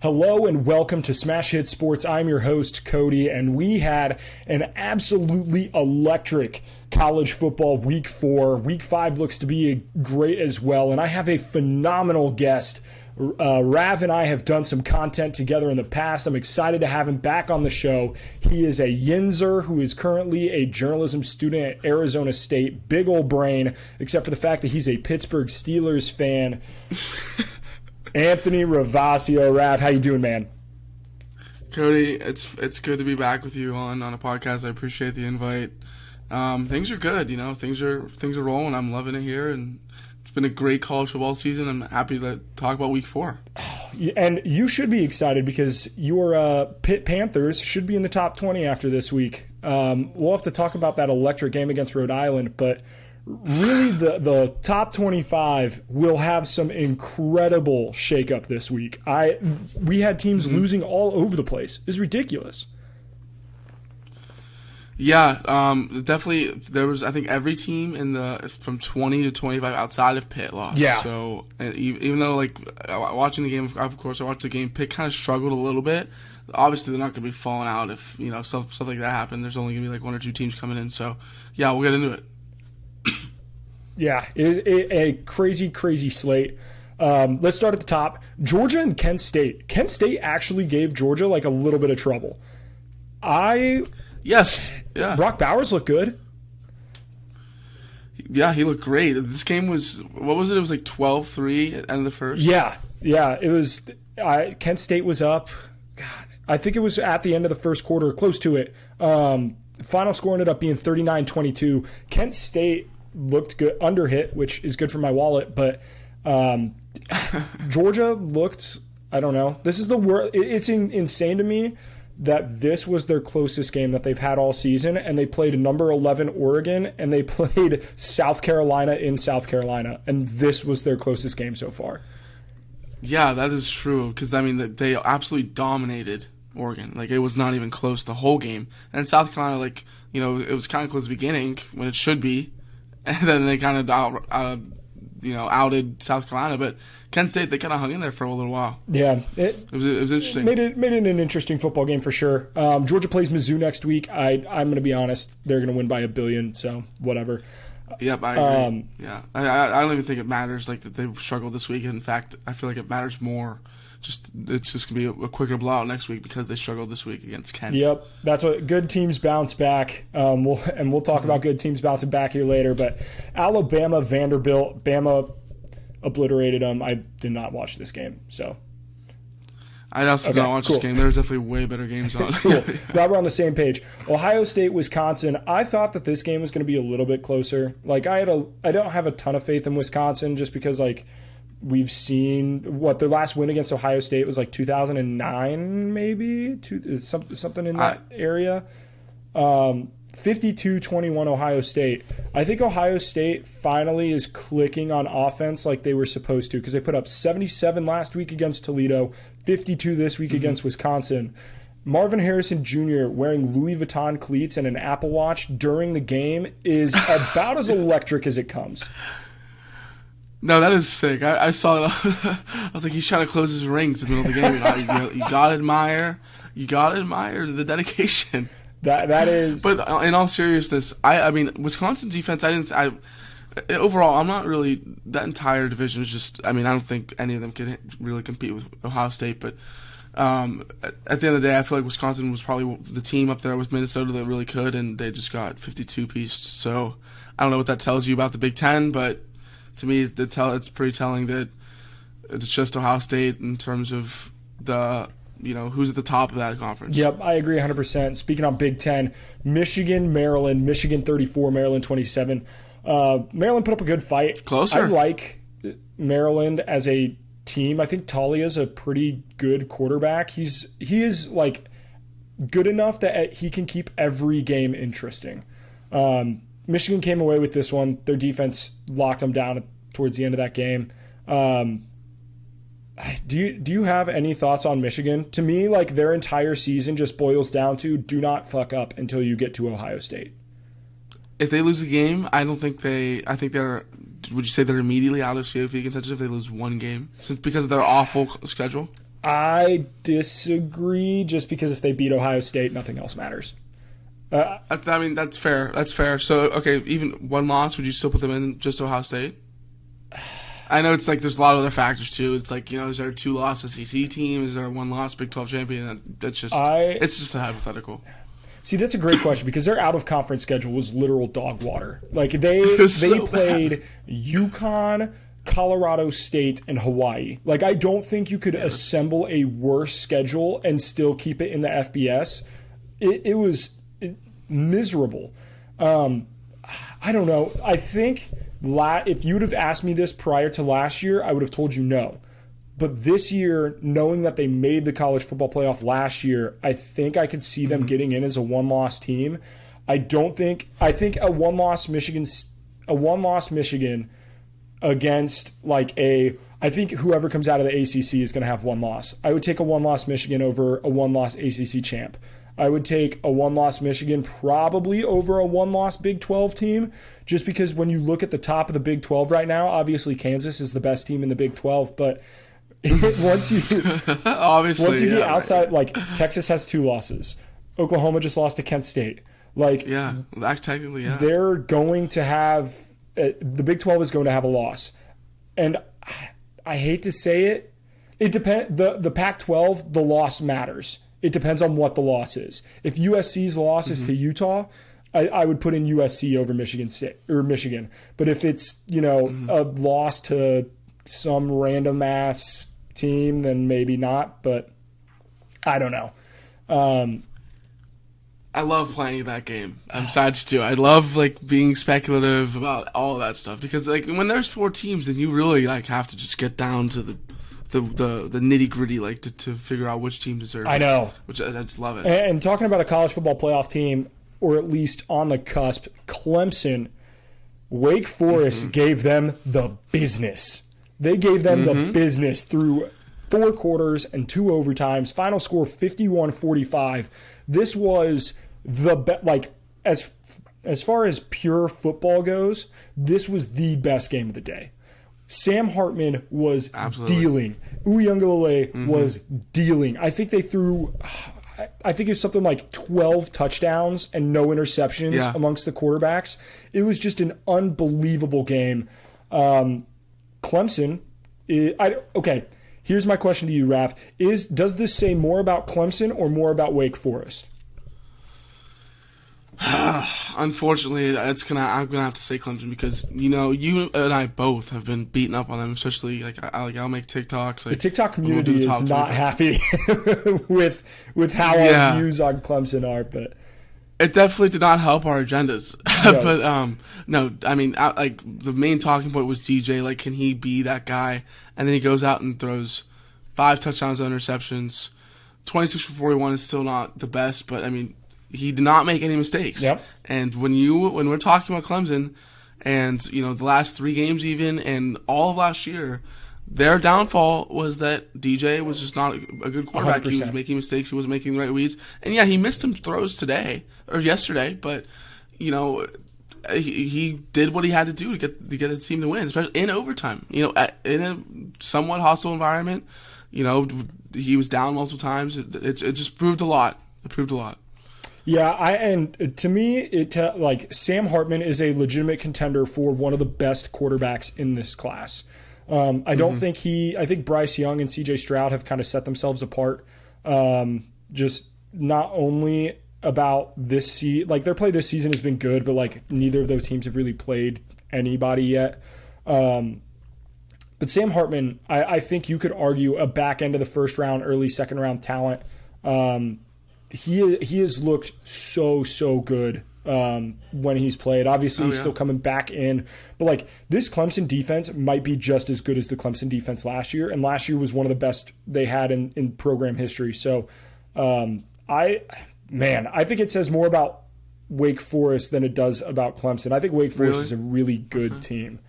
Hello and welcome to Smash Hit Sports. I'm your host, Cody, and we had an absolutely electric college football week 4. Week 5 looks to be great as well, and I have a phenomenal guest. Rav and I have done some content together in the past. I'm excited to have him back on the show. He is a Yinzer who is currently a journalism student at Arizona State. Big old brain, except for the fact that he's a Pittsburgh Steelers fan. Anthony Ravasio. Rav, how you doing, man? Cody, it's good to be back with you on a podcast. I appreciate the invite. Things are good, things are rolling. I'm loving it here, and it's been a great college football season. I'm happy to talk about week 4. And you should be excited because your Pitt Panthers should be in the top 20 after this week. We'll have to talk about that electric game against Rhode Island, but really the top 25 will have some incredible shakeup this week. We had teams losing all over the place. It's ridiculous. Yeah, definitely. There was, I think, every team from 20 to 25 outside of Pitt lost. Yeah. So even though, watching the game, of course, I watched the game. Pitt kind of struggled a little bit. Obviously, they're not going to be falling out if stuff like that happened. There's only going to be one or two teams coming in. So yeah, we'll get into it. Yeah, a crazy, crazy slate. Let's start at the top. Georgia and Kent State. Kent State actually gave Georgia a little bit of trouble. Yes. Yeah. Brock Bowers looked good. Yeah, he looked great. This game was, what was it? It was 12-3 at the end of the first? Yeah. It was, Kent State was up. God, I think it was at the end of the first quarter, close to it. Final score ended up being 39-22. Kent State looked good, under hit, which is good for my wallet, but Georgia looked, I don't know. This is the worst. It's insane to me that this was their closest game that they've had all season, and they played number 11 Oregon, and they played South Carolina in South Carolina, and this was their closest game so far. Yeah, that is true, because, they absolutely dominated Oregon. It was not even close the whole game. And South Carolina, it was kind of close at the beginning, when it should be, and then they kind of outed South Carolina, but Kent State, they kind of hung in there for a little while. Yeah, it was interesting. Made it an interesting football game for sure. Georgia plays Mizzou next week. I'm going to be honest, they're going to win by $1 billion, so whatever. Yep, I agree. Yeah, I don't even think it matters that they struggled this week. In fact, I feel like it matters more. It's just gonna be a quicker blowout next week because they struggled this week against Kent. Yep, that's what good teams bounce back. We'll talk about good teams bouncing back here later. But Alabama, Vanderbilt, Bama obliterated them. I did not watch this game, so I also did not watch this game. There's definitely way better games on. Cool. Glad we're on the same page. Ohio State, Wisconsin. I thought that this game was going to be a little bit closer. I don't have a ton of faith in Wisconsin just because we've seen their last win against Ohio State was 2009, maybe something in that area. 52-21 Ohio State. I think Ohio State finally is clicking on offense like they were supposed to because they put up 77 last week against Toledo, 52 this week against Wisconsin. Marvin Harrison Jr. wearing Louis Vuitton cleats and an Apple Watch during the game is about as electric as it comes. No, that is sick. I saw it. I was like, he's trying to close his rings in the middle of the game. You gotta admire the dedication. That is. But in all seriousness, I mean, Wisconsin's defense. Overall, I'm not really, that entire division is just. I don't think any of them can really compete with Ohio State. But at the end of the day, I feel like Wisconsin was probably the team up there with Minnesota that really could, and they just got 52-pieced. So I don't know what that tells you about the Big Ten, but to me, it's pretty telling that it's just Ohio State in terms of the who's at the top of that conference. Yep, I agree 100%. Speaking on Big Ten, Michigan, Maryland, Michigan 34, Maryland 27. Maryland put up a good fight. Closer. I like Maryland as a team. I think Talia's a pretty good quarterback. He is good enough that he can keep every game interesting. Michigan came away with this one. Their defense locked them down towards the end of that game. Do you have any thoughts on Michigan? To me, their entire season just boils down to do not fuck up until you get to Ohio State. If they lose a game, I think they're. Would you say they're immediately out of CFP contention if they lose one game, because of their awful schedule? I disagree, just because if they beat Ohio State, nothing else matters. I mean, that's fair. That's fair. So, okay, even one loss, would you still put them in just Ohio State? I know it's like there's a lot of other factors too. It's like, is there a 2-loss SEC team? Is there a 1-loss Big 12 champion? It's just a hypothetical. See, that's a great question, because their out-of-conference schedule was literal dog water. Like, they played UConn, Colorado State, and Hawaii. Like, I don't think you could assemble a worse schedule and still keep it in the FBS. It was miserable. I don't know. I think if you would have asked me this prior to last year, I would have told you no. But this year, knowing that they made the college football playoff last year, I think I could see them getting in as a 1-loss team. I think a 1-loss Michigan against I think whoever comes out of the ACC is going to have 1 loss. I would take a 1-loss Michigan over a 1-loss ACC champ. I would take a 1-loss Michigan probably over a 1-loss Big 12 team, just because when you look at the top of the Big 12 right now, obviously Kansas is the best team in the Big 12, but once you get outside, like Texas has 2 losses. Oklahoma just lost to Kent State. Technically, they're going to have the Big 12 is going to have a loss, and I hate to say it. It depends. The Pac-12, the loss matters. It depends on what the loss is. If USC's loss is to Utah, I would put in USC over Michigan State or Michigan. But if it's a loss to some random ass team, then maybe not. But I don't know. I love playing that game. I'm sad too. I love being speculative about all of that stuff, because when there's 4 teams, then you really have to just get down to the nitty gritty, to figure out which team deserves. I know, which I just love it. And talking about a college football playoff team, or at least on the cusp, Clemson, Wake Forest gave them the business. They gave them the business through 4 quarters and 2 overtimes. Final score 51-45. This was as far as pure football goes, this was the best game of the day. Sam Hartman was dealing. Ucla was dealing. I think they threw, I think it was something like 12 touchdowns and no interceptions amongst the quarterbacks. It was just an unbelievable game. Clemson, okay, here's my question to you, Raph. Does this say more about Clemson or more about Wake Forest? Unfortunately, I'm gonna have to say Clemson, because you and I both have been beaten up on them. Especially I'll make TikToks. The TikTok community is not happy with how our views on Clemson are, but it definitely did not help our agendas. No. But no, I mean, the main talking point was DJ. Can he be that guy? And then he goes out and throws 5 touchdowns and interceptions. 26 for 41 is still not the best, but I mean, he did not make any mistakes. Yep. And when we're talking about Clemson, and the last 3 games even, and all of last year, their downfall was that DJ was just not a good quarterback. 100%. He was making mistakes. He wasn't making the right reads. And he missed some throws today or yesterday, but he did what he had to do to get his team to win, especially in overtime. In a somewhat hostile environment, he was down multiple times. It just proved a lot. It proved a lot. Yeah, and to me, Sam Hartman is a legitimate contender for one of the best quarterbacks in this class. I think Bryce Young and CJ Stroud have kind of set themselves apart. Just not only about this season, their play this season has been good, but neither of those teams have really played anybody yet. But Sam Hartman, I think you could argue a back end of the first round, early second round talent. He has looked so good when he's played. Obviously, he's still coming back in. But this Clemson defense might be just as good as the Clemson defense last year. And last year was one of the best they had in program history. So I think it says more about Wake Forest than it does about Clemson. I think Wake Forest is a really good team.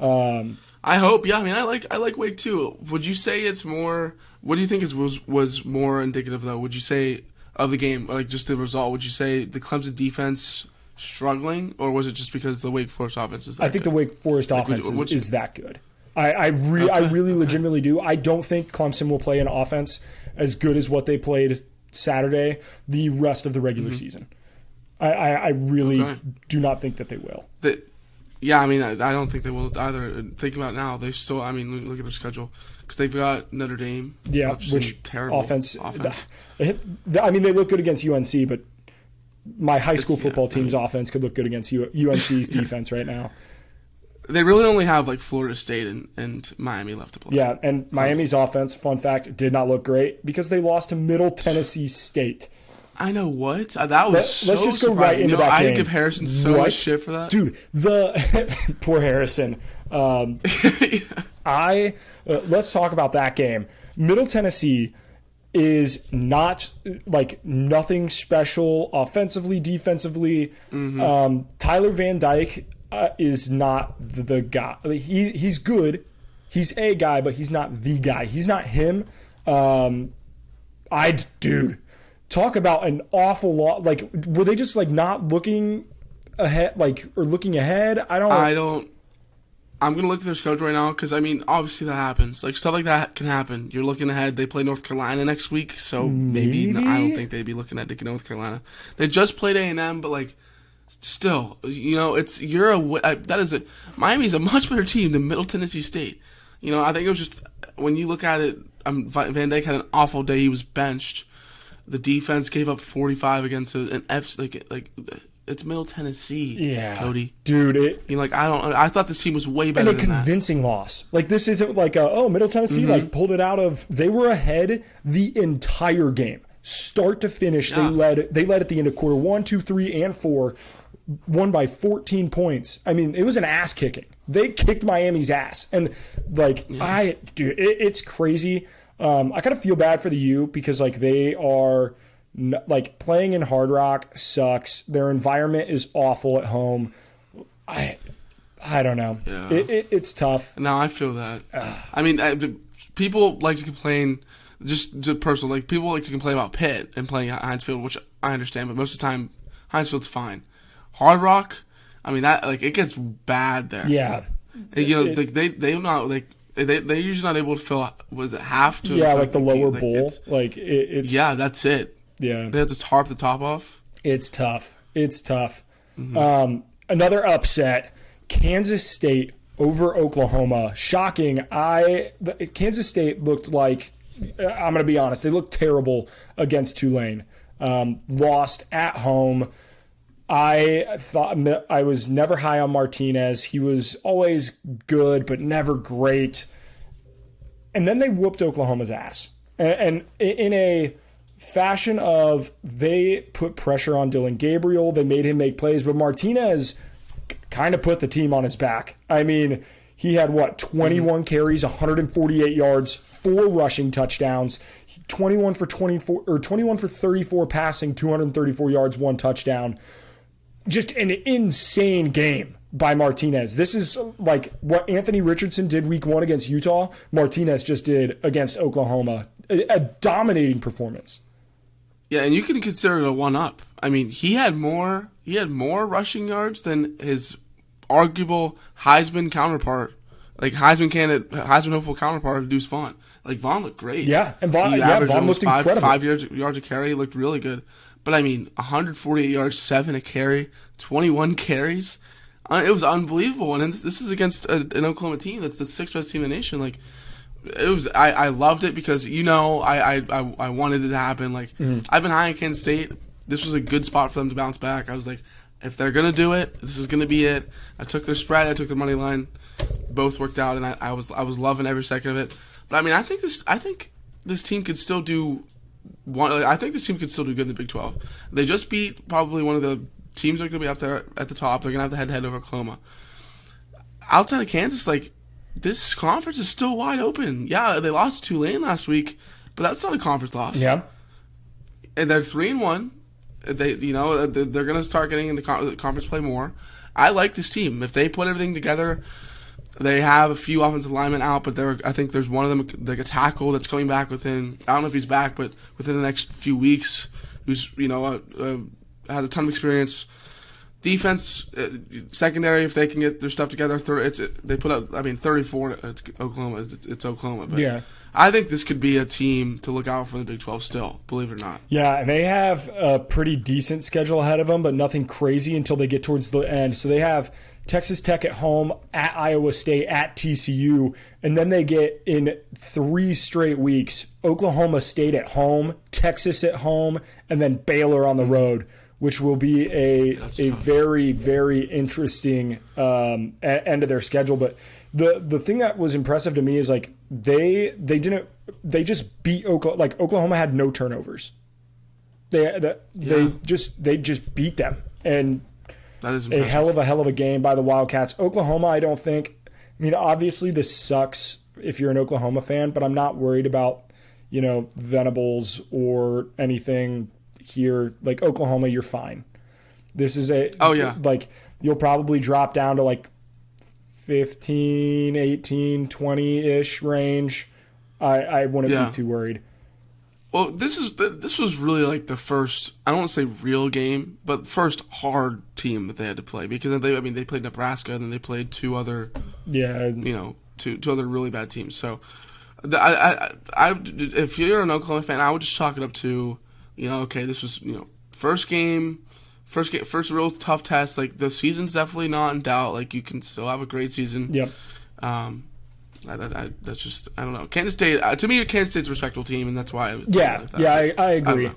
I hope. Yeah, I mean, I like Wake too. Would you say it's more? What do you think was more indicative though? Would you say of the game, just the result? Would you say the Clemson defense struggling, or was it just because the Wake Forest offense is that I think good? the Wake Forest offense is that good. I really legitimately do. I don't think Clemson will play an offense as good as what they played Saturday the rest of the regular season. I really do not think that they will. Yeah, I mean, I don't think they will either. Think about it now. They still, I mean, look at their schedule because they've got Notre Dame. Yeah, which terrible offense. I mean, they look good against UNC, but my high school football team's offense could look good against UNC's defense right now. They really only have like Florida State and Miami left to play. Yeah, and Miami's offense, fun fact, did not look great because they lost to Middle Tennessee State. I know what that was. Let's just go right into that game. I give Harrison so much shit for that, dude. The poor Harrison. Let's talk about that game. Middle Tennessee is not like nothing special offensively, defensively. Tyler Van Dyke is not the guy. He's good. He's a guy, but he's not the guy. He's not him. Dude. Talk about an awful lot. Like, were they just like not looking ahead, or looking ahead? I don't. I'm gonna look at their schedule right now because I mean, obviously that happens. Like stuff like that can happen. You're looking ahead. They play North Carolina next week, so maybe I don't think they'd be looking at North Carolina. They just played A&M, but like, still, Miami's a much better team than Middle Tennessee State. I think it was just when you look at it, Van Dyke had an awful day. He was benched. The defense gave up 45 against an F. Like it's Middle Tennessee. Yeah, Cody, dude. I thought this team was way better. And a convincing loss. Like this isn't like Middle Tennessee pulled it out of. They were ahead the entire game, start to finish. Yeah. They led at the end of quarter 1, 2, 3, and 4. Won by 14 points. I mean, it was an ass kicking. They kicked Miami's ass, and it's crazy. I kind of feel bad for the U because like they are playing in Hard Rock sucks. Their environment is awful at home. I don't know. Yeah. It's tough. No, I feel that. I mean, people like to complain. Just personal, like people like to complain about Pitt and playing at Heinz Field, which I understand, but most of the time Heinz Field's fine. Hard Rock, I mean that it gets bad there. Yeah, they're usually not able to fill. Was it half to? Yeah, like the lower bowl. It's yeah, that's it. Yeah, they have to tarp the top off. It's tough. Another upset: Kansas State over Oklahoma. Shocking. Kansas State looked like. I'm going to be honest. They looked terrible against Tulane. Lost at home. I thought I was never high on Martinez. He was always good, but never great. And then they whooped Oklahoma's ass. And in a fashion of they put pressure on Dylan Gabriel. They made him make plays, but Martinez kind of put the team on his back. I mean, he had 21 carries, 148 yards, 4 rushing touchdowns, 21 for 34 passing, 234 yards, 1 touchdown. Just an insane game by Martinez. This is like what Anthony Richardson did week 1 against Utah. Martinez just did against Oklahoma. A dominating performance. Yeah, and you can consider it a 1-up. I mean, he had more rushing yards than his arguable Heisman counterpart, like Heisman hopeful counterpart of Deuce Vaughn. Like Vaughn looked great. Yeah, and Vaughn looked incredible. 5 yards a carry, looked really good. But I mean, 148 yards, 7 a carry, 21 carries. It was unbelievable. And this is against an Oklahoma team that's the 6th best team in the nation. Like it was. I loved it because I wanted it to happen. Like I've been high on Kansas State. This was a good spot for them to bounce back. I was like, if they're gonna do it, this is gonna be it. I took their spread. I took their money line. Both worked out, and I was loving every second of it. But I mean, I think this team could still do. I think this team could still do good in the Big 12. They just beat probably one of the teams that are going to be up there at the top. They're going to have the head-to-head over Oklahoma. Outside of Kansas, like, this conference is still wide open. Yeah, they lost to Tulane last week, but that's not a conference loss. Yeah. And they're 3-1. They're going to start getting into conference play more. I like this team. If they put everything together, they have a few offensive linemen out, but I think there's one of them, like a tackle that's coming back within, I don't know if he's back, but within the next few weeks, who's, has a ton of experience. defense, secondary, if they can get their stuff together, they put up. 34. It's Oklahoma. It's Oklahoma. But Yeah. I think this could be a team to look out for in the Big 12 still, believe it or not. Yeah, and they have a pretty decent schedule ahead of them, but nothing crazy until they get towards the end. So they have Texas Tech at home, at Iowa State, at TCU, and then they get in 3 straight weeks, Oklahoma State at home, Texas at home, and then Baylor on the road, which will be a very, very interesting end of their schedule. But the thing that was impressive to me is like they just beat Oklahoma. Like Oklahoma had no turnovers. They just beat them, and that is a hell of a game by the Wildcats. Oklahoma, I don't think. I mean, obviously this sucks if you're an Oklahoma fan, but I'm not worried about Venables or anything here. Like Oklahoma, you're fine. This is like you'll probably drop down to like 15, 18, 20-ish range. I wouldn't be too worried. Well, this was really like the first, I don't want to say real game, but first hard team that they had to play, because they played Nebraska and then they played two other really bad teams. So if you're an Oklahoma fan, I would just chalk it up to okay, this was first real tough test. Like the season's definitely not in doubt. Like you can still have a great season. Yep. That's just, I don't know. Kansas State, to me, Kansas State's a respectable team, and that's why. I agree.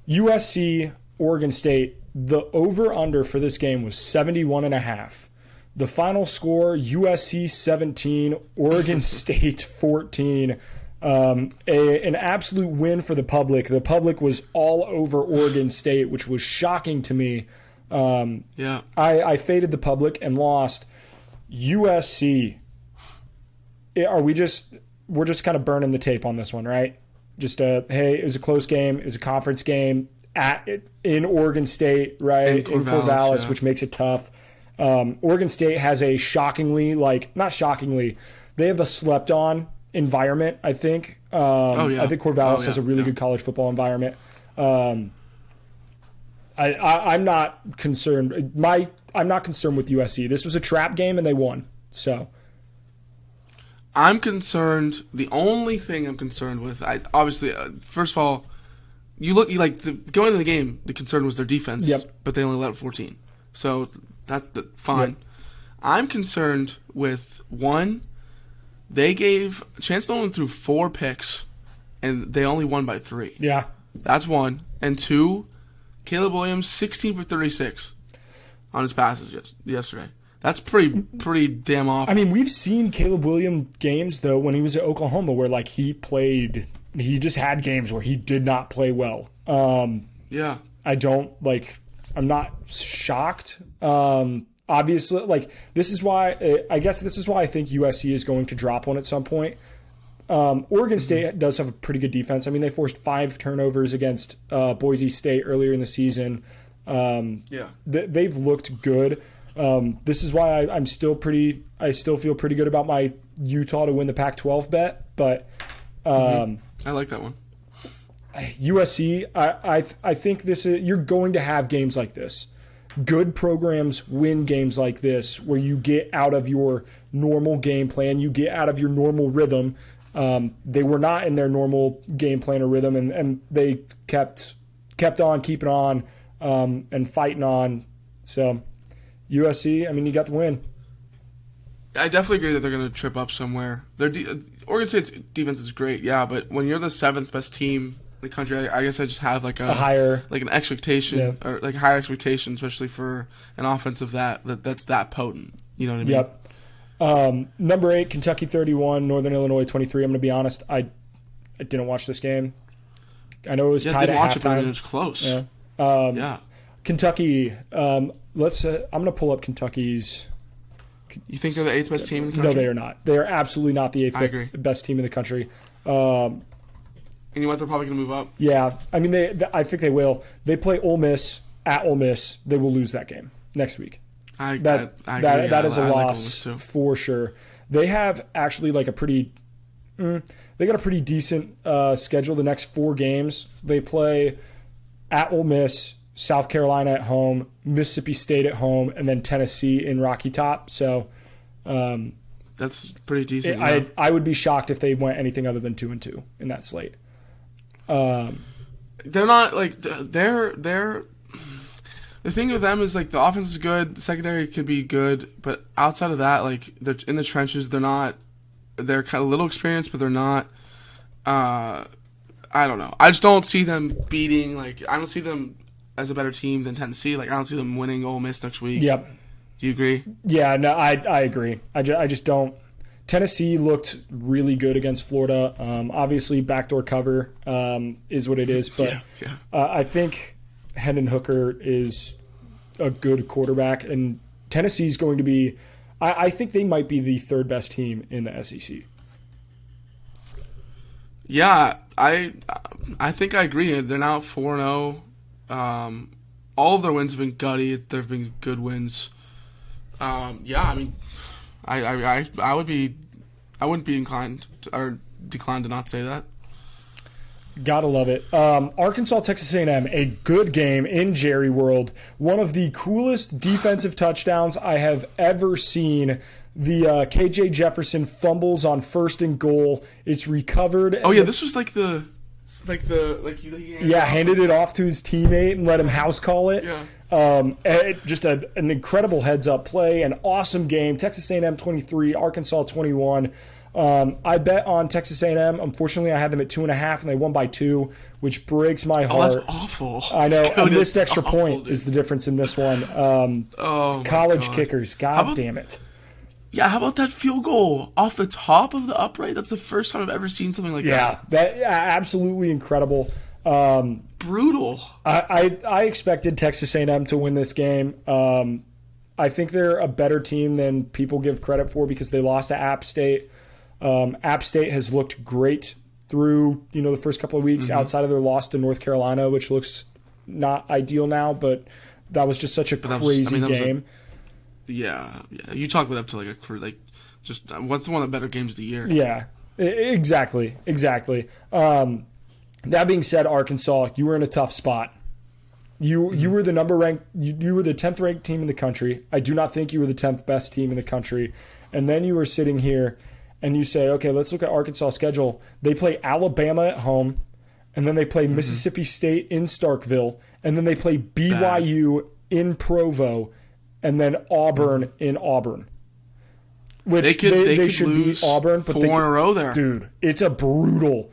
USC Oregon State. The over under for this game was 71.5. The final score: USC 17, Oregon State 14. An absolute win for the public. The public was all over Oregon State, which was shocking to me. I faded the public and lost. USC. We're just kind of burning the tape on this one, right? Just hey, it was a close game. It was a conference game in Oregon State, right? In Corvallis, which makes it tough. Oregon State has a not shockingly, they have a slept-on environment, I think. I think Corvallis has a really good college football environment. I'm not concerned. I'm not concerned with USC. This was a trap game, and they won. So I'm concerned. The only thing I'm concerned with, first of all, going into the game, the concern was their defense. Yep. But they only let up 14, so that's fine. Yep. I'm concerned with one. They gave Chance Nolan threw 4 picks, and they only won by 3. Yeah, that's one. And 2, Caleb Williams 16 for 36 on his passes yesterday. That's pretty damn awful. I mean, we've seen Caleb Williams games though when he was at Oklahoma where like he just had games where he did not play well. I'm not shocked. Obviously, this is why I think USC is going to drop one at some point. Oregon State does have a pretty good defense. I mean, they forced 5 turnovers against Boise State earlier in the season. They've looked good. This is why I still feel pretty good about my Utah to win the Pac-12 bet. But I like that one. USC, I think you're going to have games like this. Good programs win games like this where you get out of your normal game plan, you get out of your normal rhythm. They were not in their normal game plan or rhythm, and they kept on keeping on and fighting on. So USC, I mean, you got the win. I definitely agree that they're going to trip up somewhere. Oregon State's defense is great, but when you're the 7th best team in the country, I guess I just have a higher, an expectation, or higher expectation, especially for an offensive that's that potent. You know what I mean? Yep. Number 8, Kentucky 31, Northern Illinois 23. I'm going to be honest, I didn't watch this game. I know it was tied at halftime. It was close. Yeah. Kentucky. I'm going to pull up Kentucky's. You think they're the 8th best team in the country? No, they are not. They are absolutely not the 8th best team in the country. And you know what? They're probably going to move up. Yeah. I mean, I think they will. They play Ole Miss at Ole Miss. They will lose that game next week. I agree. That is a loss for sure. They have actually they got a pretty decent schedule the next 4 games. They play at Ole Miss, South Carolina at home, Mississippi State at home, and then Tennessee in Rocky Top. So that's pretty decent. I would be shocked if they went anything other than 2-2 in that slate. They're not like they're the thing with them is like the offense is good, the secondary could be good, but outside of that, like they're in the trenches. They're kind of a little experienced, but they're not. I don't know. I just don't see them beating. Like I don't see them as a better team than Tennessee. Like I don't see them winning Ole Miss next week. Yep. Do you agree? Yeah. No, I agree. I just don't. Tennessee looked really good against Florida. Obviously, backdoor cover is what it is, but I think Hendon Hooker is a good quarterback, and Tennessee's going to be I think they might be the third best team in the SEC. Yeah, I think I agree. They're now 4-0. All of their wins have been gutty. There have been good wins. Yeah, I mean, I wouldn't be inclined or declined to not say that. Gotta love it. Arkansas, Texas A&M, a good game in Jerry World. One of the coolest defensive touchdowns I have ever seen. The KJ Jefferson fumbles on 1st and goal. It's recovered. Oh yeah, this was handed it off to his teammate and let him house call it. Yeah. Just an incredible heads up play, an awesome game. Texas A&M 23, Arkansas 21. I bet on Texas A&M. Unfortunately, I had them at 2.5, and they won by 2, which breaks my heart. Oh, that's awful. I know. A missed extra point is the difference in this one. College kickers. God damn it. Yeah, how about that field goal off the top of the upright? That's the first time I've ever seen something like that. Yeah, absolutely incredible. Brutal. I expected Texas A&M to win this game. I think they're a better team than people give credit for because they lost to App State. App State has looked great through the first couple of weeks outside of their loss to North Carolina, which looks not ideal now, but that was just such a crazy game. Yeah. You chalk it up to just what's one of the better games of the year. Yeah, exactly. That being said, Arkansas, you were in a tough spot. You were the you were the 10th ranked team in the country. I do not think you were the 10th best team in the country. And then you were sitting here and you say, okay, let's look at Arkansas' schedule. They play Alabama at home, and then they play Mississippi State in Starkville, and then they play BYU in Provo, and then Auburn in Auburn. Which they should beat Auburn, but 4 in a row there. Dude, it's a brutal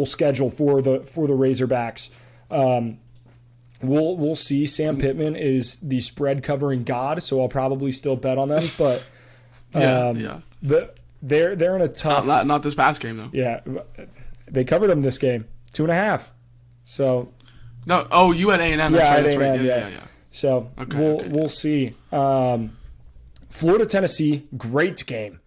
schedule for the Razorbacks. We'll see. Sam Pittman is the spread covering god, so I'll probably still bet on them. But they're in a tough. Not this past game though. Yeah, they covered them this game 2.5. So no. Oh, you had A&M. That's right. Yeah. So we'll see. Florida, Tennessee, great game.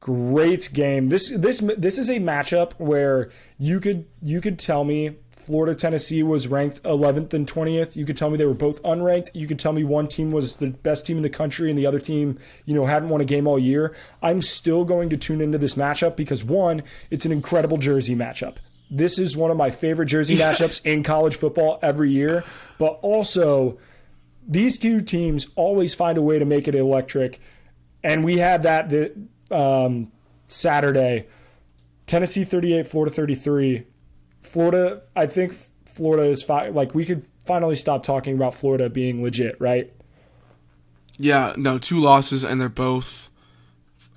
This is a matchup where you could tell me Florida, Tennessee was ranked 11th and 20th. You could tell me they were both unranked. You could tell me one team was the best team in the country and the other team, hadn't won a game all year. I'm still going to tune into this matchup because one, it's an incredible Jersey matchup. This is one of my favorite Jersey matchups in college football every year, but also these two teams always find a way to make it electric. And we had that Saturday, Tennessee 38, Florida 33. Florida, I think Florida is we could finally stop talking about Florida being legit, right? Yeah, no, 2 losses, and they're both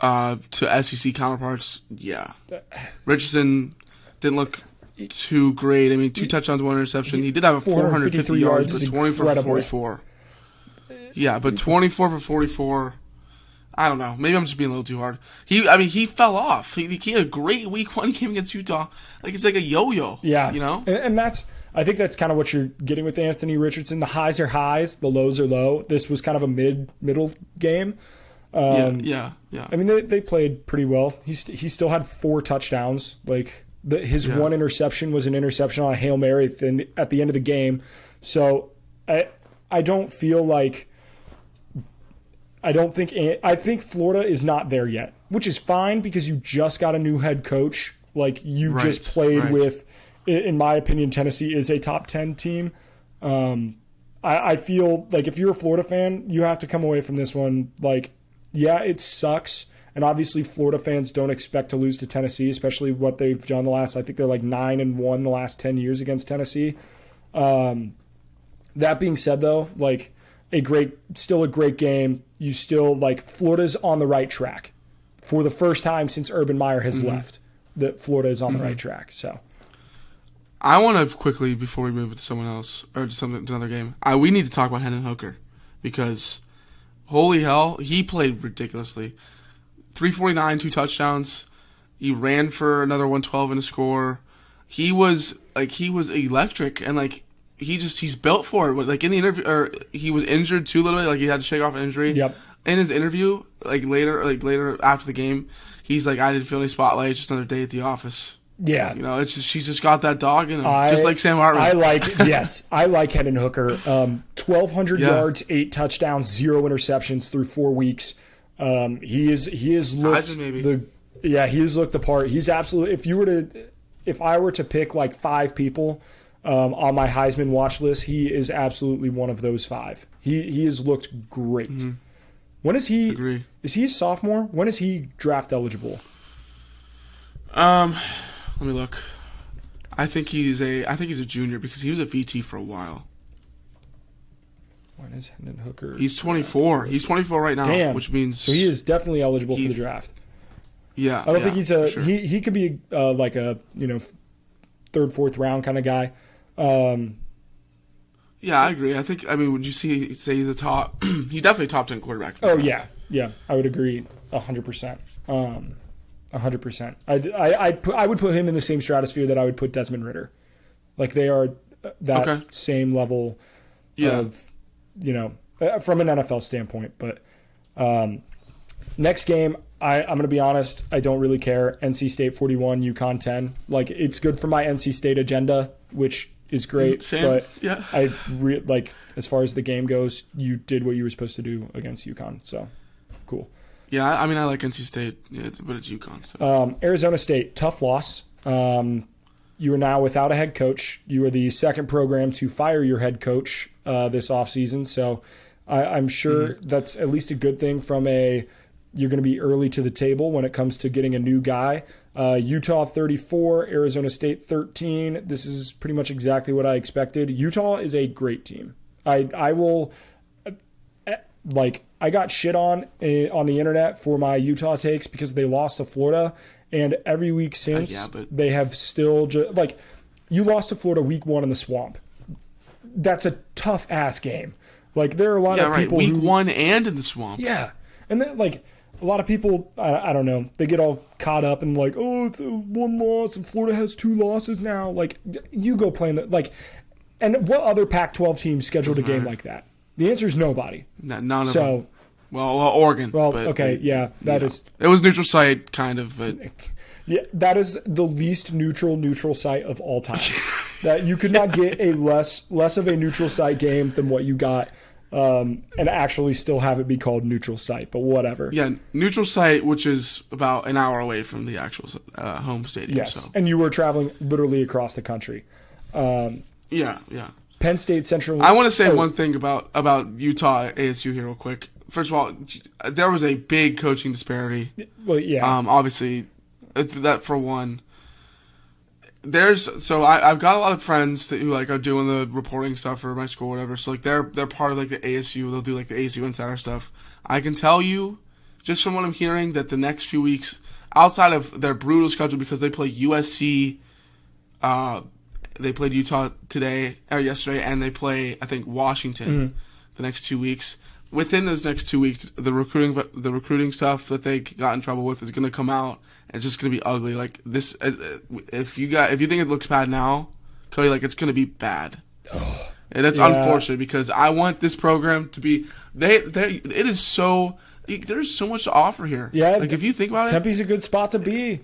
to SEC counterparts. Yeah, Richardson didn't look too great. I mean, 2 touchdowns, 1 interception. He did have 450 yards, but 20 for 44. Yeah, but 24 for 44. I don't know. Maybe I'm just being a little too hard. He fell off. He had a great week 1 game against Utah. It's like a yo-yo. Yeah. And I think that's kind of what you're getting with Anthony Richardson. The highs are highs, the lows are low. This was kind of a middle game. Yeah. I mean, they played pretty well. He still had 4 touchdowns. His 1 interception was an interception on a Hail Mary at the end of the game. So I don't feel like. I think Florida is not there yet, which is fine because you just got a new head coach. Just played with, in my opinion, Tennessee is a top 10 team. I feel like if you're a Florida fan, you have to come away from this one like, yeah, it sucks. And obviously Florida fans don't expect to lose to Tennessee, especially what they've done the last, I think they're like 9-1 the last 10 years against Tennessee. That being said, though, like still a great game. You still like Florida's on the right track for the first time since Urban Meyer has left. That Florida is on the right track. So I want to quickly, before we move to someone else or to another game, we need to talk about Hendon Hooker because holy hell, he played ridiculously. 349, 2 touchdowns. He ran for another 112 in a score. He was electric and like. He's built for it. Like in the interview, or he was injured too a little bit. Like he had to shake off an injury. Yep. In his interview, later after the game, he's like, I didn't feel any spotlight. It's just another day at the office. Yeah. It's just she's just got that dog in him, just like Sam Hartman. I like Hendon Hooker. 1,200 yards, 8 touchdowns, 0 interceptions through 4 weeks. He has looked he has looked the part. He's absolutely. If I were to pick like 5 people. On my Heisman watch list, he is absolutely one of those 5. He has looked great. Mm-hmm. When is he? Agree. Is he a sophomore? When is he draft eligible? Let me look. I think he's a junior because he was a VT for a while. When is Hendon Hooker? He's 24. He's 24 right now. Damn. Which means so he is definitely eligible for the draft. Yeah. I don't think he's a sure. he could be like a 3rd, 4th round kind of guy. Yeah, I agree. Would you say he's a top? He's definitely a top 10 quarterback. Oh yeah, I would agree 100%. 100%. I would put him in the same stratosphere that I would put Desmond Ridder. Like they are that same level of from an NFL standpoint. But next game, I'm going to be honest. I don't really care. NC State 41, UConn 10. Like it's good for my NC State agenda, which is great. Same. But as far as the game goes, you did what you were supposed to do against UConn. So cool. Yeah, I like NC State, but it's UConn. So. Arizona State, tough loss. You are now without a head coach. You are the second program to fire your head coach this offseason. So I'm sure that's at least a good thing from you're going to be early to the table when it comes to getting a new guy. Utah 34, Arizona State 13. This is pretty much exactly what I expected. Utah is a great team. I will I got shit on the internet for my Utah takes because they lost to Florida, and every week since they have still you lost to Florida week 1 in the Swamp. That's a tough ass game. Like there are a lot of people week 1 and in the Swamp. Yeah, and then a lot of people, I don't know, they get all caught up in it's a 1 loss and Florida has 2 losses now. Like, you go play in that. And what other Pac-12 team scheduled a game like that? The answer is nobody. None of them. Well, Oregon. Well, okay, yeah, that is. It was neutral site, kind of, but. Yeah, that is the least neutral site of all time. That you could not get a less of a neutral site game than what you got. And actually still have it be called neutral site, but whatever. Yeah, neutral site, which is about an hour away from the actual home stadium. Yes, so. And you were traveling literally across the country. Yeah. Penn State Central. I want to say one thing about Utah ASU here real quick. First of all, there was a big coaching disparity. Well, yeah. Obviously, that for one. I've got a lot of friends who are doing the reporting stuff for my school, or whatever. So they're part of the ASU. They'll do the ASU Insider stuff. I can tell you, just from what I'm hearing, that the next few weeks, outside of their brutal schedule, because they play USC, they played Utah yesterday, and they play Washington the next 2 weeks. Within those next 2 weeks, the recruiting stuff that they got in trouble with is going to come out. It's just going to be ugly. Like this, if you think it looks bad now, Cody, it's going to be bad. Oh, and it's unfortunate because I want this program to be. It is so. There's so much to offer here. Yeah, if you think about Tempe's a good spot to be.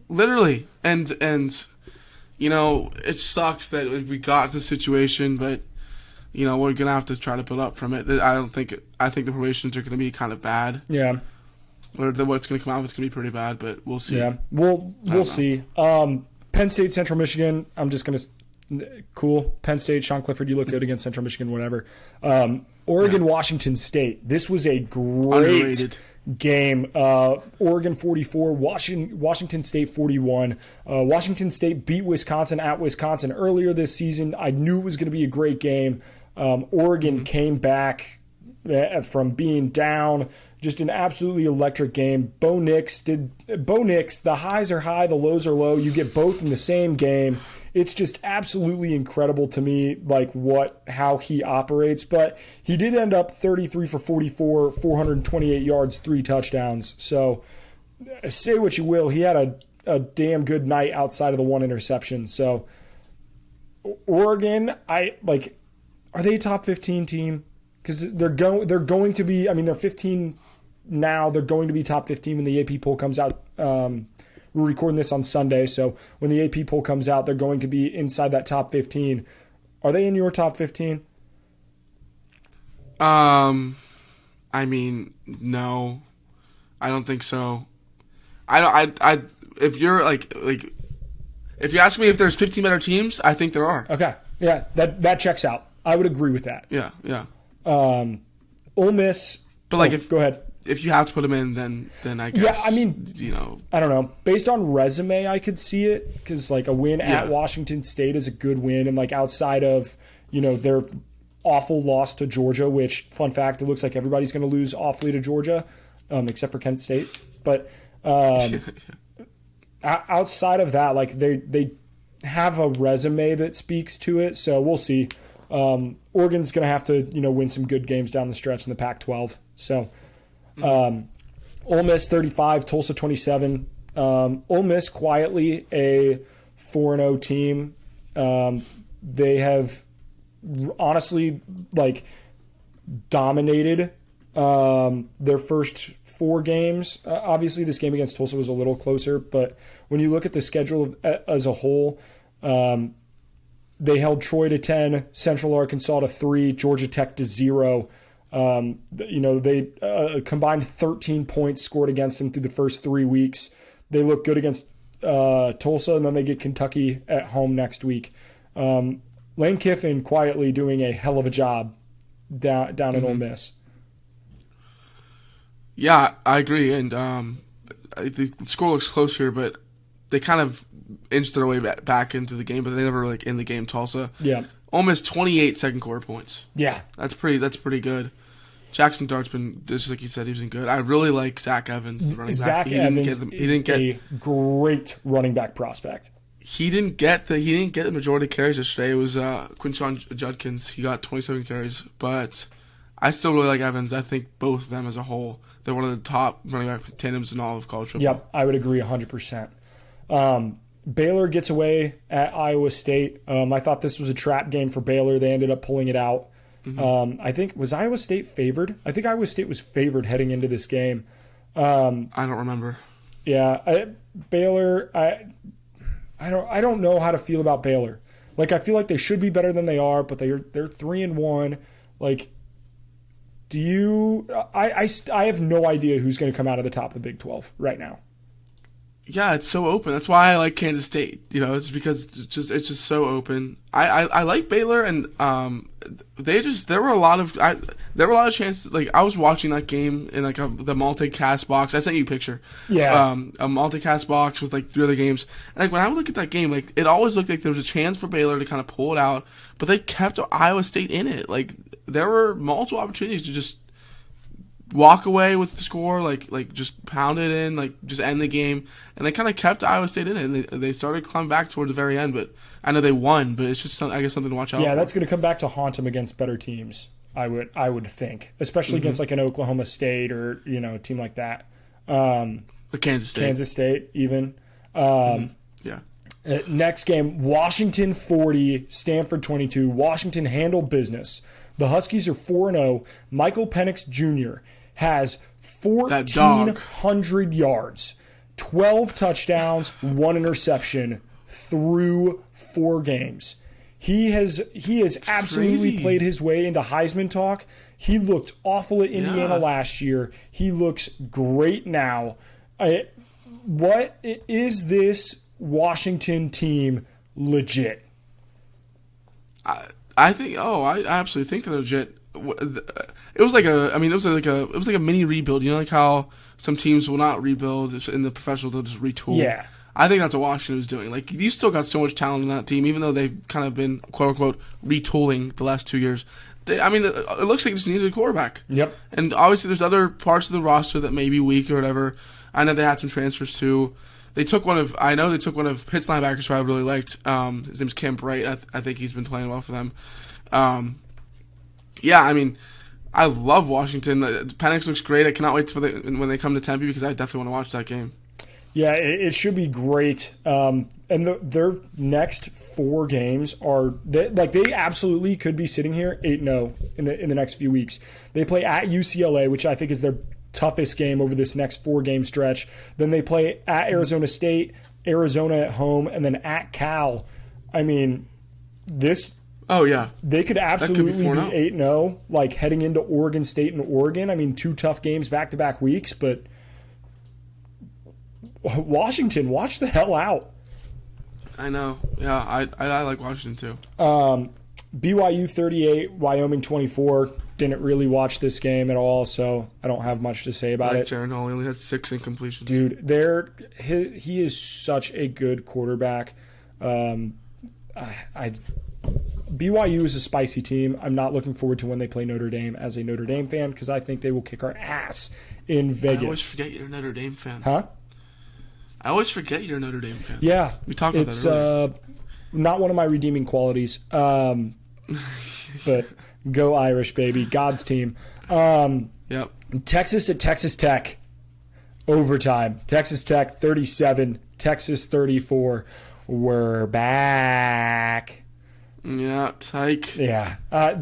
Literally, and it sucks that we got to this situation, but we're gonna have to try to build up from it. I think the probations are going to be kind of bad. Yeah. What's going to come out of it's going to be pretty bad, but we'll see. Yeah, we'll see. Penn State, Central Michigan, I'm just going to Cool. Penn State, Sean Clifford, you look good against Central Michigan, whatever. Oregon, Washington State. This was a great Underrated game. Oregon 44, Washington State 41. Washington State beat Wisconsin at Wisconsin earlier this season. I knew it was going to be a great game. Oregon came back from being down. Just an absolutely electric game. Bo Nix, the highs are high, the lows are low. You get both in the same game. It's just absolutely incredible to me, like how he operates. But he did end up 33 for 44, 428 yards, 3 touchdowns. So say what you will, he had a damn good night outside of the 1 interception. So Oregon, are they a top 15 team? Because they're going to be. I mean, they're 15 now. They're going to be top 15 when the AP poll comes out. We're recording this on Sunday, so when the AP poll comes out, they're going to be inside that top 15. Are they in your top 15? I mean, no, I don't think so. If you're if you ask me if there's 15 better teams, I think there are. Okay, yeah, that checks out. I would agree with that. Yeah. Ole Miss, but go ahead. If you have to put them in, then I guess. Yeah, I mean, I don't know. Based on resume, I could see it because a win at Washington State is a good win, and outside of their awful loss to Georgia, which fun fact, it looks like everybody's going to lose awfully to Georgia, except for Kent State. But outside of that, they have a resume that speaks to it. So we'll see. Oregon's going to have to win some good games down the stretch in the Pac-12. So. Ole Miss 35, Tulsa 27. Ole Miss quietly a 4-0 team. They have honestly dominated their first 4 games. Obviously, this game against Tulsa was a little closer, but when you look at the schedule as a whole, they held Troy to 10, Central Arkansas to 3, Georgia Tech to 0. They combined 13 points scored against them through the first 3 weeks. They look good against Tulsa, and then they get Kentucky at home next week. Lane Kiffin quietly doing a hell of a job down in Ole Miss. Yeah, I agree, and the score looks close here, but they kind of inched their way back into the game, but they never in the game. Tulsa, yeah, almost 28 second quarter points. Yeah, that's pretty good. Jackson Dart's been, just like you said, he's been good. I really like Zach Evans, the running back. Zach Evans is a great running back prospect. He didn't get the majority of carries yesterday. It was Quinshon Judkins. He got 27 carries, but I still really like Evans. I think both of them as a whole, they're one of the top running back tandems in all of college football. Yep, I would agree 100%. Baylor gets away at Iowa State. I thought this was a trap game for Baylor. They ended up pulling it out. I think, was Iowa State favored? I think Iowa State was favored heading into this game. I don't remember. Yeah, Baylor. I don't know how to feel about Baylor. I feel like they should be better than they are, but they're 3-1. Do you? I have no idea who's going to come out of the top of the Big 12 right now. Yeah, it's so open. That's why I like Kansas State. It's because it's just so open. I like Baylor, and there were a lot of chances. I was watching that game in the multicast box. I sent you a picture. Yeah. A multicast box with 3 other games. And when I would look at that game, it always looked like there was a chance for Baylor to kind of pull it out, but they kept Iowa State in it. There were multiple opportunities to just walk away with the score, just pound it in, just end the game, and they kind of kept Iowa State in it, and they started climbing back toward the very end. But I know they won, but it's just I guess something to watch out for. Yeah, that's going to come back to haunt them against better teams. I would think, especially against an Oklahoma State or a team like that. Kansas State even. Yeah. Next game, Washington 40, Stanford 22. Washington handled business. The Huskies are 4-0. Michael Penix Jr. has 1,400 yards, 12 touchdowns, 1 interception through 4 games. He has absolutely played his way into Heisman talk. He looked awful at Indiana last year. He looks great now. What is this Washington team legit? I think. Oh, I absolutely think they're legit. It was like a. I mean, it was like a mini rebuild. You know, like how some teams will not rebuild in the professionals; they'll just retool. Yeah. I think that's what Washington was doing. Like, you still got so much talent in that team, even though they've kind of been quote unquote retooling the last 2 years. It looks like they just needed a quarterback. Yep. And obviously, there's other parts of the roster that may be weak or whatever. I know they had some transfers too. They took one of Pitt's linebackers who I really liked. His name's Cam Bright. I think he's been playing well for them. Yeah, I mean, I love Washington. Penix looks great. I cannot wait when they come to Tempe because I definitely want to watch that game. Yeah, it should be great. And their next 4 games they absolutely could be sitting here 8-0 in the next few weeks. They play at UCLA, which I think is their toughest game over this next 4-game stretch. Then they play at Arizona State, Arizona at home, and then at Cal. I mean, oh yeah, they could absolutely be 8-0, like heading into Oregon State and Oregon. I mean, 2 tough games back-to-back weeks, but Washington, watch the hell out. I know. Yeah, I like Washington too. BYU 38, Wyoming 24. Didn't really watch this game at all, so I don't have much to say about it. Jaron Hall only had 6 incompletions. Dude, he is such a good quarterback. BYU is a spicy team. I'm not looking forward to when they play Notre Dame as a Notre Dame fan because I think they will kick our ass in Vegas. I always forget you're a Notre Dame fan. Huh? I always forget you're a Notre Dame fan. Yeah. We talked about that earlier. Not one of my redeeming qualities. But go Irish, baby. God's team. Yep. Texas at Texas Tech. Overtime. Texas Tech 37, Texas 34. We're back. Yeah, psych. Yeah.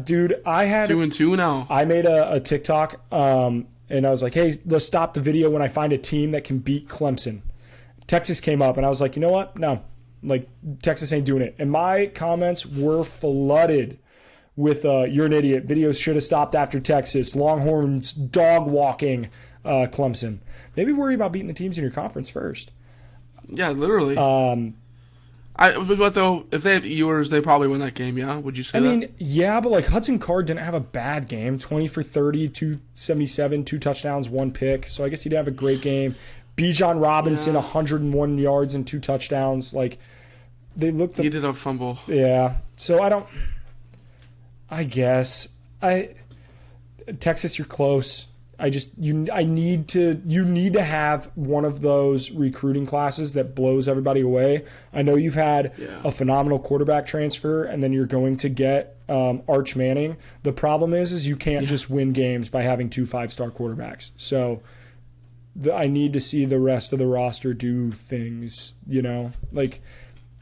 Dude, I had 2-2 now. I made a TikTok and I was like, hey, let's stop the video when I find a team that can beat Clemson. Texas came up, and I was like, you know what? No. Like, Texas ain't doing it. And my comments were flooded with, you're an idiot. Videos should have stopped after Texas. Longhorns dog-walking Clemson. Maybe worry about beating the teams in your conference first. Yeah, literally. But though, if they have Ewers, they probably win that game, yeah? Would you say that? I mean, yeah, but like Hudson Card didn't have a bad game. 20 for 30, 277, 2 touchdowns, 1 pick. So I guess he didn't have a great game. Bijan Robinson, 101 yards and 2 touchdowns. Like, they looked. He did a fumble. Yeah. So Texas, you're close. You need to have one of those recruiting classes that blows everybody away. I know you've had a phenomenal quarterback transfer, and then you're going to get Arch Manning. The problem is you can't just win games by having 2 5-star quarterbacks. So I need to see the rest of the roster do things, like.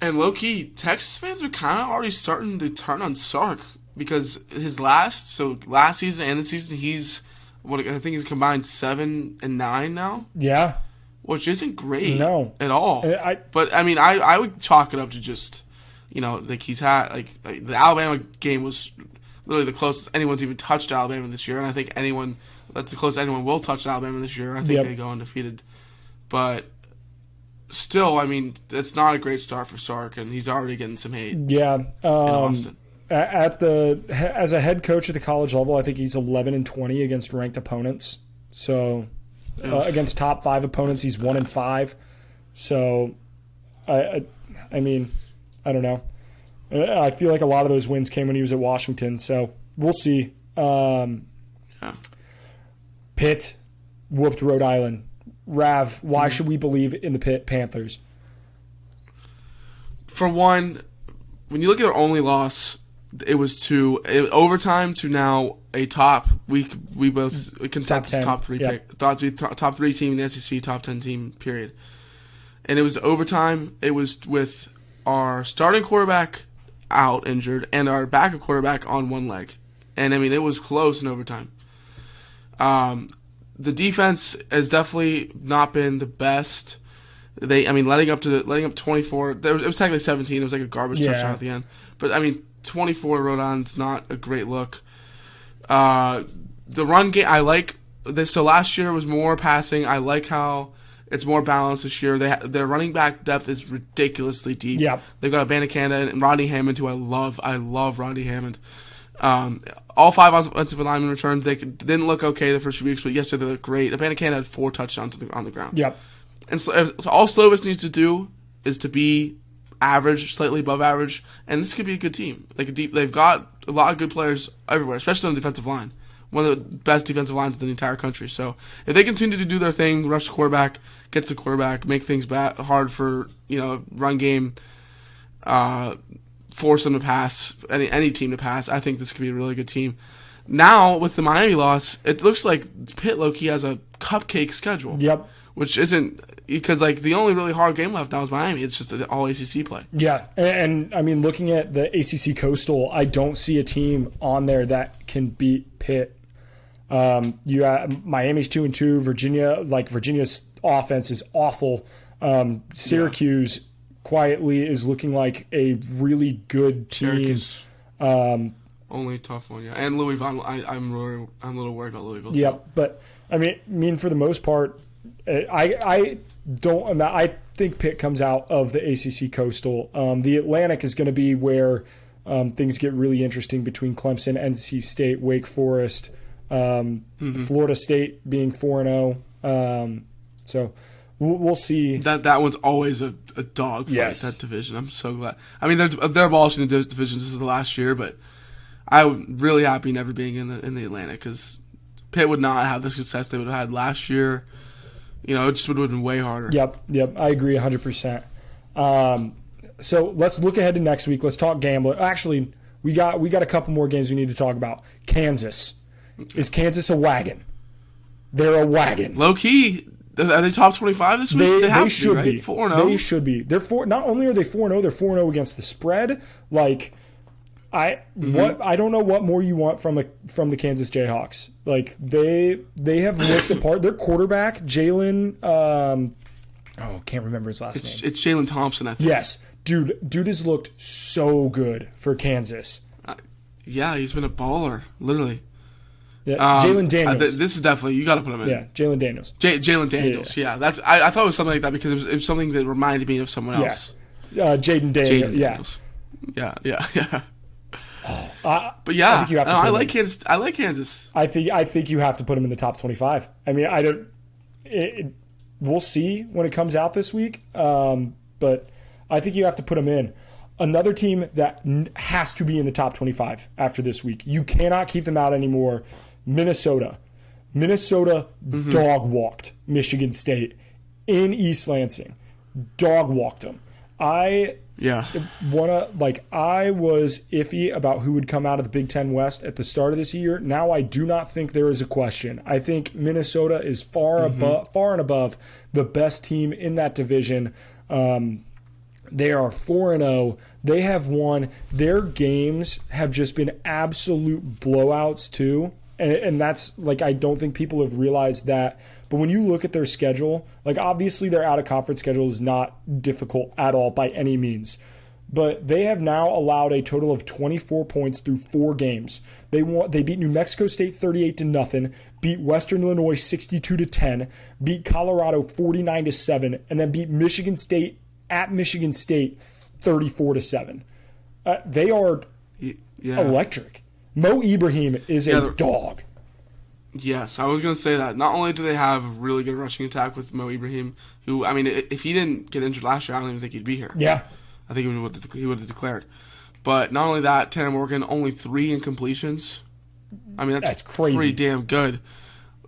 And low-key, Texas fans are kind of already starting to turn on Sark because last season and this season, I think he's combined 7 and 9 now. Yeah. Which isn't great at all. But, I mean, I would chalk it up to just, like he's had, like the Alabama game was literally the closest anyone's even touched Alabama this year. And I think that's the closest anyone will touch Alabama this year. I think they go undefeated. But still, I mean, it's not a great start for Sark, and he's already getting some hate. Yeah. In Austin. As a head coach at the college level, I think he's 11-20 against ranked opponents. So against top 5 opponents, he's 1-5. So I mean, I don't know. I feel like a lot of those wins came when he was at Washington. So we'll see. Pitt whooped Rhode Island. Rav, why should we believe in the Pitt Panthers? For one, when you look at their only loss, it was overtime to now a top. We both consensus top 3 pick. Thought to be top 3 team in the SEC, top 10 team. Period. And it was overtime. It was with our starting quarterback out injured and our backup quarterback on one leg, and I mean it was close in overtime. The defense has definitely not been the best. Letting up 24. It was technically 17. It was like a garbage touchdown at the end. But I mean, 24 Rhode Island's not a great look. The run game, I like this. So last year was more passing. I like how It's more balanced this year. Their running back depth is ridiculously deep. Yep. They've got Abanikanda and Rodney Hammond, who I love. I love Rodney Hammond. All 5 offensive lineman returns. They didn't look okay the first few weeks, but yesterday they looked great. Abanikanda had 4 touchdowns on the ground. Yep. And so all Slovis needs to do is to be average, slightly above average, and this could be a good team. They've got a lot of good players everywhere, especially on the defensive line. One of the best defensive lines in the entire country. So if they continue to do their thing, rush the quarterback, get to the quarterback, make things hard for run game, force them to pass, any team to pass, I think this could be a really good team. Now with the Miami loss, it looks like Pitt low-key has a cupcake schedule. Yep. Which isn't, because the only really hard game left now is Miami. It's just an all ACC play. Yeah, and I mean, looking at the ACC Coastal, I don't see a team on there that can beat Pitt. You Miami's 2-2. Virginia's offense is awful. Syracuse quietly is looking like a really good team. Only tough one, yeah. And Louisville, I'm a little worried about Louisville. Yeah, but I mean, for the most part, I think Pitt comes out of the ACC Coastal. The Atlantic is going to be where things get really interesting between Clemson, NC State, Wake Forest, Florida State being 4-0. So we'll see. That one's always a dog fight, yes. That division. I'm so glad. I mean, they're abolishing the divisions. This is the last year, but I'm really happy never being in the Atlantic, because Pitt would not have the success they would have had last year. It just would have been way harder. Yep. I agree 100%. So let's look ahead to next week. Let's talk gambling. Actually, we got a couple more games we need to talk about. Kansas. Is Kansas a wagon? They're a wagon. Low key. Are they top 25 this week? They should be. 4-0. They should be. Not only are they 4-0, they're 4-0 against the spread. I don't know what more you want from the Kansas Jayhawks. They have looked apart. Their quarterback, Jalen, can't remember his last name. It's Jalen Thompson, I think. Yes, dude has looked so good for Kansas. Yeah, he's been a baller, literally. Yeah, Jalen Daniels. This is definitely, you got to put him in. Yeah, Jalen Daniels. Jalen Daniels. Yeah, that's. I thought it was something like that because it was something that reminded me of someone else. Yeah, Jaden Daniels. Yeah. But yeah, I think you have to I like Kansas. I like Kansas. I think you have to put him in the top 25. I mean, I don't. We'll see when it comes out this week, but I think you have to put him in. Another team that has to be in the top 25 after this week. You cannot keep them out anymore. Minnesota dog walked Michigan State in East Lansing. Dog walked them. I was iffy about who would come out of the Big Ten West at the start of this year. Now I do not think there is a question. I think Minnesota is far and above the best team in that division. They are 4-0. They have won. Their games have just been absolute blowouts too. And that's I don't think people have realized that. But when you look at their schedule, obviously their out-of-conference schedule is not difficult at all by any means. But they have now allowed a total of 24 points through 4 games. They beat New Mexico State 38-0, beat Western Illinois 62-10, beat Colorado 49-7, and then beat Michigan State at Michigan State 34-7. They are electric. Mo Ibrahim is a dog. Yes, I was going to say that. Not only do they have a really good rushing attack with Mo Ibrahim, who, I mean, if he didn't get injured last year, I don't even think he'd be here. Yeah. I think he would have declared. But not only that, Tanner Morgan, only 3 incompletions. I mean, that's crazy. Pretty damn good.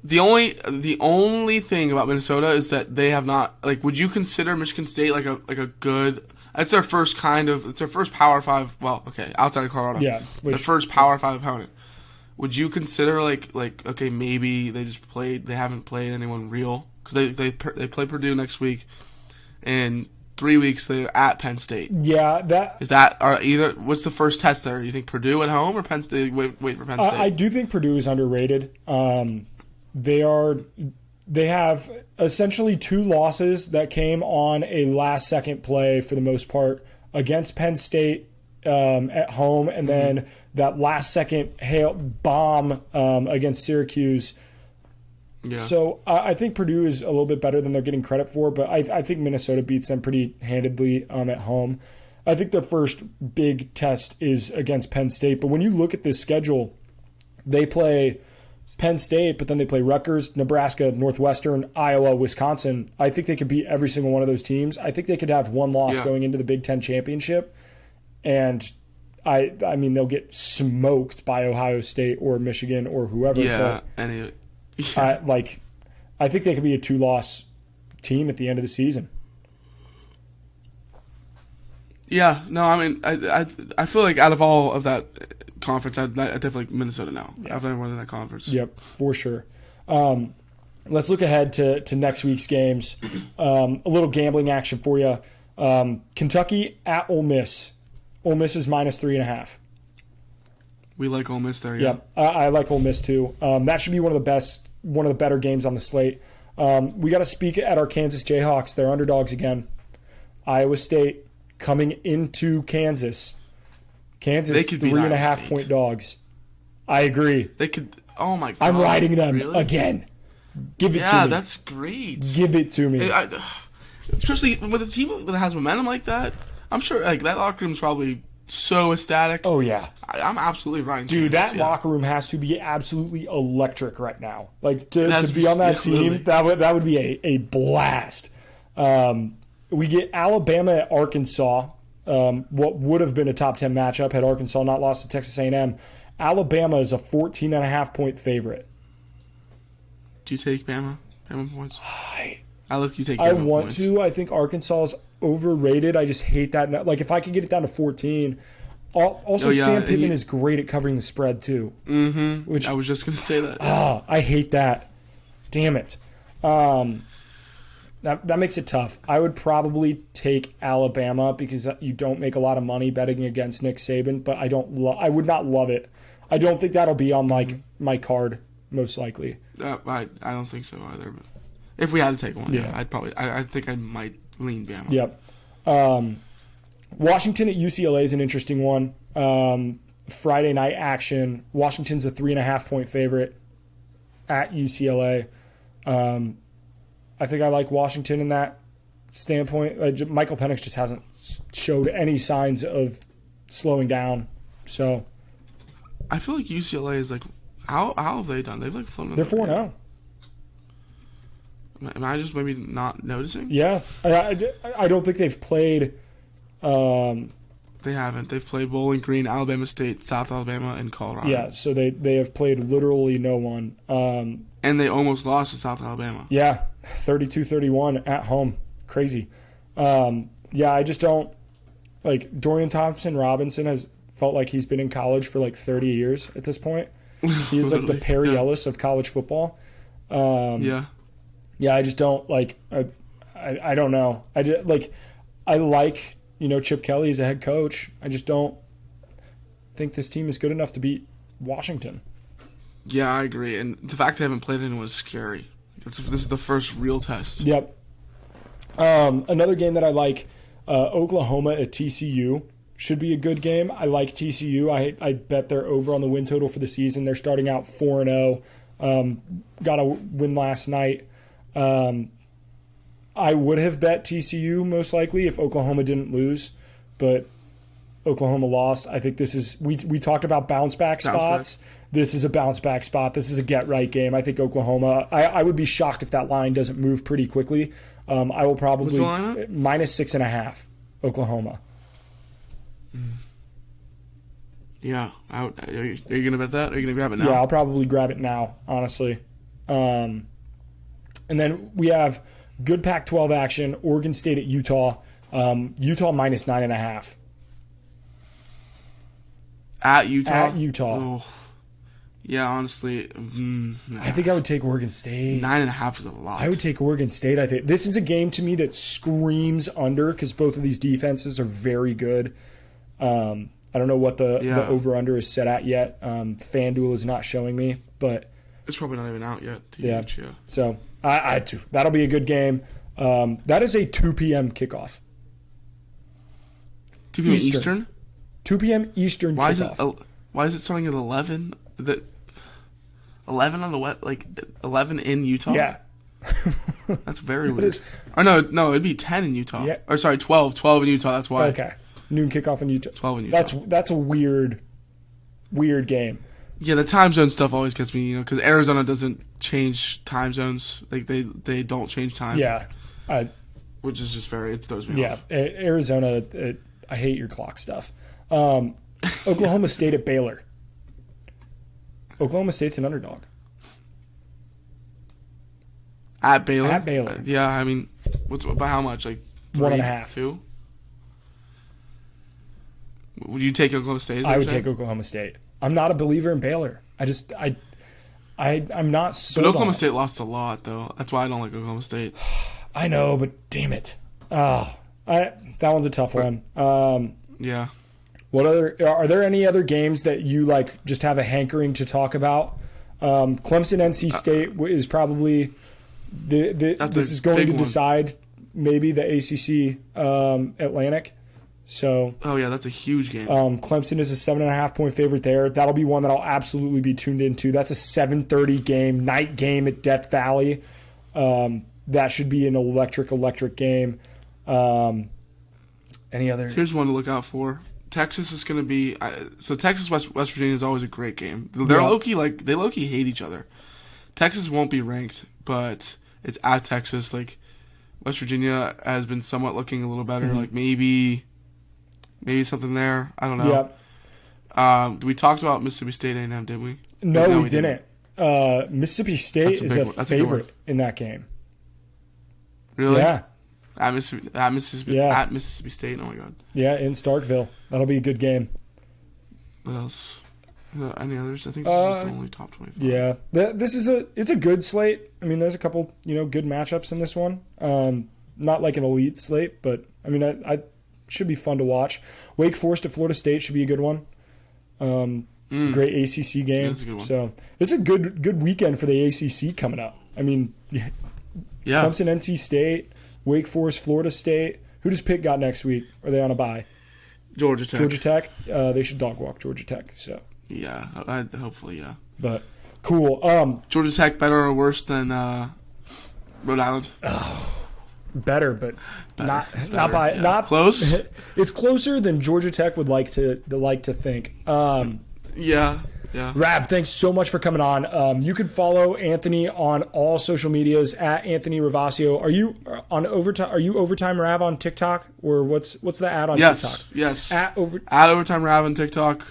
The only thing about Minnesota is that they have not, would you consider Michigan State like a good, it's their first Power 5, well, okay, outside of Colorado. Yeah. Their first Power 5 opponent. Would you consider okay, maybe they haven't played anyone real? Because they play Purdue next week, and 3 weeks they're at Penn State. Yeah, what's the first test there? Do you think Purdue at home or Penn State? Wait for Penn State. I do think Purdue is underrated. They have essentially 2 losses that came on a last-second play for the most part against Penn State at home, and then that last-second bomb against Syracuse. Yeah. So I think Purdue is a little bit better than they're getting credit for, but I think Minnesota beats them pretty handedly at home. I think their first big test is against Penn State. But when you look at this schedule, they play Penn State, but then they play Rutgers, Nebraska, Northwestern, Iowa, Wisconsin. I think they could beat every single one of those teams. I think they could have one loss going into the Big Ten championship. And I mean, they'll get smoked by Ohio State or Michigan or whoever. Yeah, I think they could be a 2-loss team at the end of the season. Yeah, no, I mean, I feel like out of all of that conference, I definitely like Minnesota now. Yeah. I've never won in that conference. Yep, for sure. Let's look ahead to next week's games. A little gambling action for you. Kentucky at Ole Miss. Ole Miss is -3.5. We like Ole Miss there, yeah. Yep, I like Ole Miss too. That should be one of the better games on the slate. We got to speak at our Kansas Jayhawks. They're underdogs again. Iowa State coming into Kansas. Kansas 3.5 point dogs. I agree. They could. Oh my god! I'm riding them again. Give it to me. Yeah, that's great. Give it to me. Especially with a team that has momentum like that. I'm sure like that locker room's probably so ecstatic. Oh yeah, I'm absolutely riding. Dude, Kansas, that locker room has to be absolutely electric right now. Like to be on that team, that would be a blast. We get Alabama at Arkansas. What would have been a top 10 matchup had Arkansas not lost to Texas A&M. Alabama is a 14.5 point favorite. Do you take Bama? Bama points? I look. You take. I Bama want points. to. I think Arkansas is overrated. I just hate that. Like if I could get it down to 14. Also, Sam Pittman is great at covering the spread too. Mm-hmm. Which I was just gonna say that. I hate that. Damn it. That makes it tough. I would probably take Alabama because you don't make a lot of money betting against Nick Saban, but I would not love it. I don't think that'll be on my card most likely. I don't think so either. But if we had to take one, yeah, I'd probably. I think I might lean Bama. Yep. Washington at UCLA is an interesting one. Friday night action. Washington's a 3.5 point favorite at UCLA. I think I like Washington in that standpoint. Michael Penix just hasn't showed any signs of slowing down. So I feel like UCLA is like, how have they done? They've like flown. They're 4-0. Am I just maybe not noticing? Yeah, I don't think they've played. They haven't. They've played Bowling Green, Alabama State, South Alabama, and Colorado. Yeah, so they have played literally no one. And they almost lost to South Alabama. Yeah, 32-31 at home. Crazy. Yeah, I just don't like Dorian Thompson-Robinson has felt like he's been in college for like 30 years at this point. He's like the Perry Ellis of college football. Yeah, I just don't like. I don't know. I like Chip Kelly as a head coach. I just don't think this team is good enough to beat Washington. Yeah, I agree. And the fact they haven't played anyone is scary. This is the first real test. Yep. Another game that I like, Oklahoma at TCU. Should be a good game. I like TCU. I bet they're over on the win total for the season. They're starting out 4-0. Got a win last night. I would have bet TCU most likely if Oklahoma didn't lose, but Oklahoma lost. I think this is we talked about bounce back spots. This is a bounce back spot. This is a get right game. I think Oklahoma. I would be shocked if that line doesn't move pretty quickly. I will probably -6.5 Oklahoma. Yeah, are you gonna bet that? Are you gonna grab it now? Yeah, I'll probably grab it now, honestly. And then we have good Pac-12 action. Oregon State at Utah. Utah -9.5. At Utah. At Utah. Oh. Yeah, honestly, I think I would take Oregon State. 9.5 is a lot. I would take Oregon State. I think this is a game to me that screams under because both of these defenses are very good. I don't know what the over-under is set at yet. FanDuel is not showing me, but it's probably not even out yet. Yeah. So that'll be a good game. That is a 2 p.m. kickoff. 2 p.m. Eastern? 2 p.m. Eastern kickoff. Why is it starting at 11? 11 on the West, like 11 in Utah. Yeah. That's very weird. Or no, it'd be 10 in Utah. Yeah. Or sorry, 12 in Utah. That's why. Okay. Noon kickoff in Utah. 12 in Utah. That's a weird game. Yeah, the time zone stuff always gets me, because Arizona doesn't change time zones. Like they don't change time. Yeah. Which is just it throws me off. Yeah, Arizona. I hate your clock stuff. Oklahoma State at Baylor. Oklahoma State's an underdog. At Baylor? At Baylor. Yeah, I mean, by how much? Like 1.5. 2? Would you take Oklahoma State? I would take Oklahoma State. I'm not a believer in Baylor. I'm not sold. But Oklahoma State lost a lot, though. That's why I don't like Oklahoma State. I know, but damn it. That one's a tough one. Yeah. Are there any other games that you like just have a hankering to talk about? Clemson NC State is probably this is going to decide maybe the ACC Atlantic. So that's a huge game. Clemson is a 7.5-point favorite there. That'll be one that I'll absolutely be tuned into. That's a 7:30 game, night game at Death Valley. That should be an electric game. Any other? Here's one to look out for. Texas is going to be Texas West Virginia is always a great game. They're low-key hate each other. Texas won't be ranked, but it's at Texas. Like West Virginia has been somewhat looking a little better. Mm-hmm. Like maybe something there. I don't know. Yep. We talked about Mississippi State A&M, didn't we? No, we didn't. Mississippi State is a favorite in that game. Really? Yeah. At Mississippi State. Oh my God. Yeah, in Starkville. That'll be a good game. What else? Any others? I think this is the only top 25. Yeah, it's a good slate. I mean, there's a couple good matchups in this one. Not like an elite slate, but I mean, I should be fun to watch. Wake Forest at Florida State should be a good one. Great ACC game. That's a good one. So it's a good weekend for the ACC coming up. I mean, yeah. Clemson, NC State, Wake Forest, Florida State. Who does Pitt got next week? Are they on a bye? Georgia Tech. They should dog walk Georgia Tech. So yeah, hopefully, yeah. But cool. Georgia Tech better or worse than Rhode Island? Better, but not by yeah. not close. It's closer than Georgia Tech would like to think. Yeah. Rav, thanks so much for coming on. You can follow Anthony on all social medias at Anthony Ravasio. Are you on Overtime? Are you Overtime Rav on TikTok, or what's the ad on TikTok? Yes. At Overtime Rav on TikTok.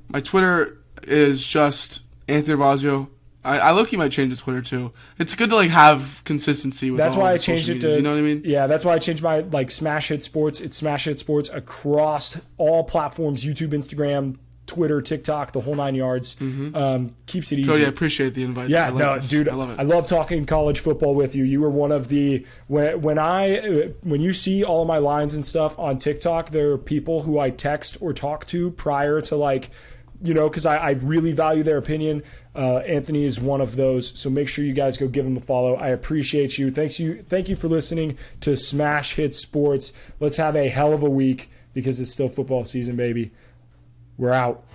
My Twitter is just Anthony Ravasio. I low-key might change the Twitter too. It's good to have consistency with. That's all why the I changed it medias, to. You know what I mean? Yeah, that's why I changed my Smash Hit Sports. It's Smash Hit Sports across all platforms: YouTube, Instagram, Twitter, TikTok, the whole 9 yards. Keeps it easy. Cody, I appreciate the invite. Yeah, dude, I love it. I love talking college football with you. You were one of the when you see all of my lines and stuff on TikTok, there are people who I text or talk to prior to because I really value their opinion. Anthony is one of those, so make sure you guys go give him a follow. I appreciate you. Thank you for listening to Smash Hit Sports. Let's have a hell of a week because it's still football season, baby. We're out.